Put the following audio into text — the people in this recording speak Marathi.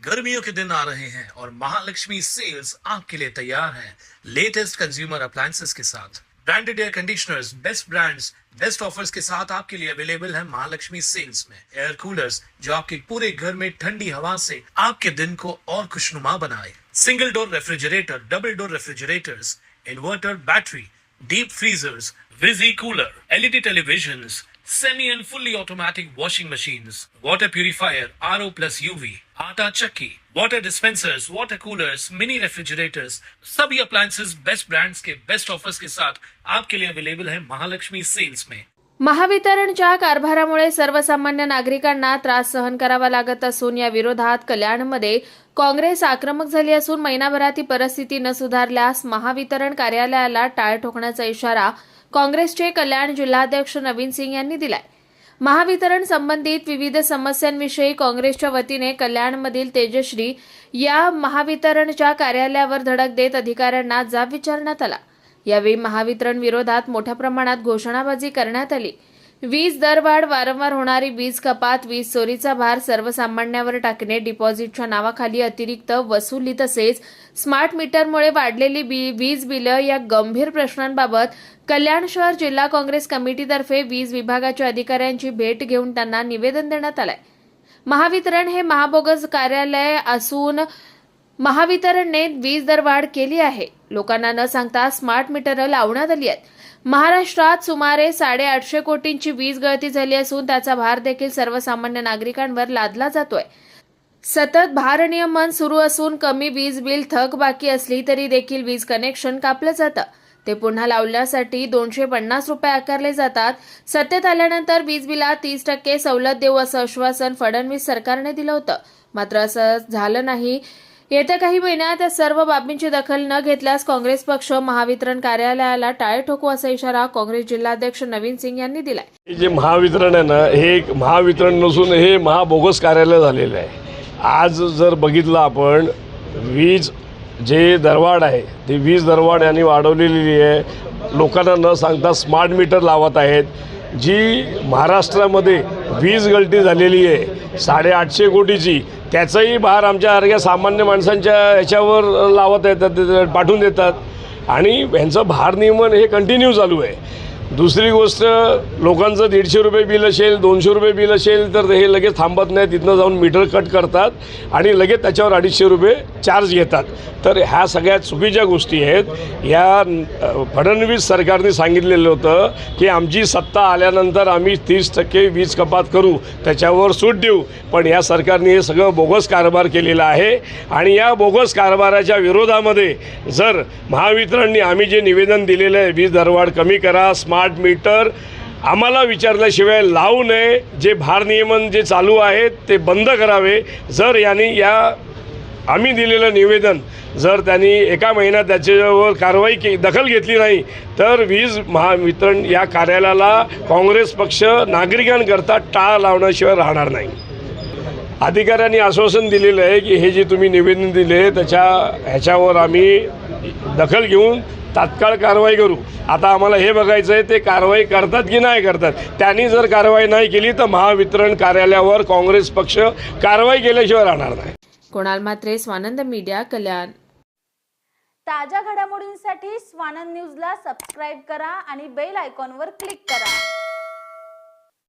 गर्मियों के दिन आ रहे हैं और महालक्ष्मी सेल्स आपके लिए तैयार है लेटेस्ट कंज्यूमर अप्लायंसेस के साथ। Branded air conditioners, best brands, best offers के साथ आपके लिए अवेलेबल है महालक्ष्मी सेल्स में। एयर कूलर्स जो आपके पूरे घर में ठंडी हवा से आपके दिन को और खुशनुमा बनाए। Single door refrigerator, double door refrigerators, inverter battery, deep freezers, visi cooler, LED televisions, semi and fully automatic washing machines, water purifier, RO plus UV, आटा चक्की, water dispensers, water coolers, mini refrigerators, सभी appliances बेस्ट ब्रांड्स के बेस्ट ऑफर्स के साथ आपके लिए अवेलेबल है महालक्ष्मी सेल्स में। महावितरणच्या कारभारामुळे सर्वसामान्य नागरिकांना त्रास सहन करावा लागत असून या विरोधात कल्याणमध्ये काँग्रेस आक्रमक झाली असून महिनाभरात ही परिस्थिती न सुधारल्यास महावितरण कार्यालयाला टाळ ठोकण्याचा इशारा काँग्रेसचे कल्याण जिल्हाध्यक्ष नवीन सिंग यांनी दिलाय। महावितरण संबंधित विविध समस्यांविषयी काँग्रेसच्या वतीने कल्याणमधील तेजश्री या महावितरणच्या कार्यालयावर धडक देत अधिकाऱ्यांना जाब विचारण्यात आला। यावेळी महावितरण विरोधात मोठ्या प्रमाणात घोषणाबाजी करण्यात आली। वीज दरवाढ, वारंवार होणारी वीज कपात, वीज चोरीचा भार सर्वसामान्यांवर टाकणे, डिपॉझिटच्या नावाखाली अतिरिक्त वसुली तसेच स्मार्ट मीटरमुळे वाढलेली वीज बिलं या गंभीर प्रश्नांबाबत कल्याण शहर जिल्हा काँग्रेस कमिटीतर्फे वीज विभागाच्या अधिकाऱ्यांची भेट घेऊन त्यांना निवेदन देण्यात आलंय। महावितरण हे महाबोगस कार्यालय असून महावितरणने वीज दरवाढ केली आहे। लोकांना न सांगता स्मार्ट मीटर लावण्यात आली आहेत। महाराष्ट्रात सुमारे 850 कोटींची वीज गळती झाली असून त्याचा भार देखील सर्वसामान्य नागरिकांवर लादला जातोय। सतत भारनियमन सुरू असून कमी वीज बिल थकबाकी असली तरी देखील वीज कनेक्शन कापलं जातं। ते पुन्हा लावण्यासाठी 250 रुपये आकारले जातात। सत्तेत आल्यानंतर वीज बिलात 30% सवलत देऊ असं आश्वासन फडणवीस सरकारने दिलं होतं, मात्र असं झालं नाही। येत्या काही महिन्यात या सर्व बाबींची दखल न घेतल्यास काँग्रेस पक्ष महावितरण कार्यालयाला टाळे ठोकू असा इशारा काँग्रेस जिल्हाध्यक्ष नवीन सिंग यांनी दिलाय। जे महावितरण आहे ना, हे एक महावितरण नसून हे महाबोगस कार्यालय झालेलं आहे। आज जर बघितलं आपण, वीज जे दरवाढ आहे ती वीज दरवाढ यांनी वाढवलेली आहे। लोकांना न सांगता स्मार्ट मीटर लावत आहेत। जी महाराष्ट्रामध्ये वीज गळती झालेली आहे 850 कोटीची, त्याचाही भार आमच्यासारख्या सामान्य माणसांच्या ह्याच्यावर लावत येतात, पाठवून देतात आणि यांचं भारनियमन हे कंटिन्यू चालू आहे। दुसरी गोष्ट, लोकांचं 150 रुपये बिल असेल, 200 रुपये बिल असेल तर हे लगेच थांबत नाही, तिथनं जाऊन मीटर कट करतात आणि लगेच त्याच्यावर 250 रुपये चार्ज घेतात। तर ह्या सगळ्या चुकीच्या गोष्टी आहेत। या फडणवीस सरकारने सांगितलेलं होतं की आमची सत्ता आल्यानंतर आम्ही 30% वीज कपात करू, त्याच्यावर सूट देऊ, पण या सरकारने हे सगळं बोगस कारभार केलेला आहे। आणि या बोगस कारभाराच्या विरोधामध्ये जर महावितरणने आम्ही जे निवेदन दिलेलं आहे, वीज दरवाढ कमी करा, स्मार्ट मीटर आम्हाला विचारल्याशिवाय लावू नये, जे भारनियमन जे चालू आहे ते बंद करावे। जर यांनी आम्ही दिलेलं निवेदन जर त्यांनी एका महिन्यात त्याच्यावर दखल घेतली नाही तर वीज महावितरण या कार्यालयाला काँग्रेस पक्ष नागरिकांकरता टाळ लावण्याशिवाय राहणार नाही। अधिकाऱ्यांनी आश्वासन दिलेलं आहे की हे जे तुम्ही निवेदन दिले ह्याच्यावर आम्ही दखल घेऊन तात्काळ कारवाई करू। आता आम्हाला हे बघायचं आहे ते कारवाई करतात की नाही करतात। त्यांनी जर कारवाई नाही केली तर महावितरण कार्यालयावर काँग्रेस पक्ष कारवाई केल्याशिवाय राहणार नाही। कुणाल म्हात्रे, स्वानंद मीडिया, कल्याण। ताज्या घडामोडींसाठी स्वानंद न्यूजला सबस्क्राईब करा आणि बेल आयकॉनवर क्लिक करा।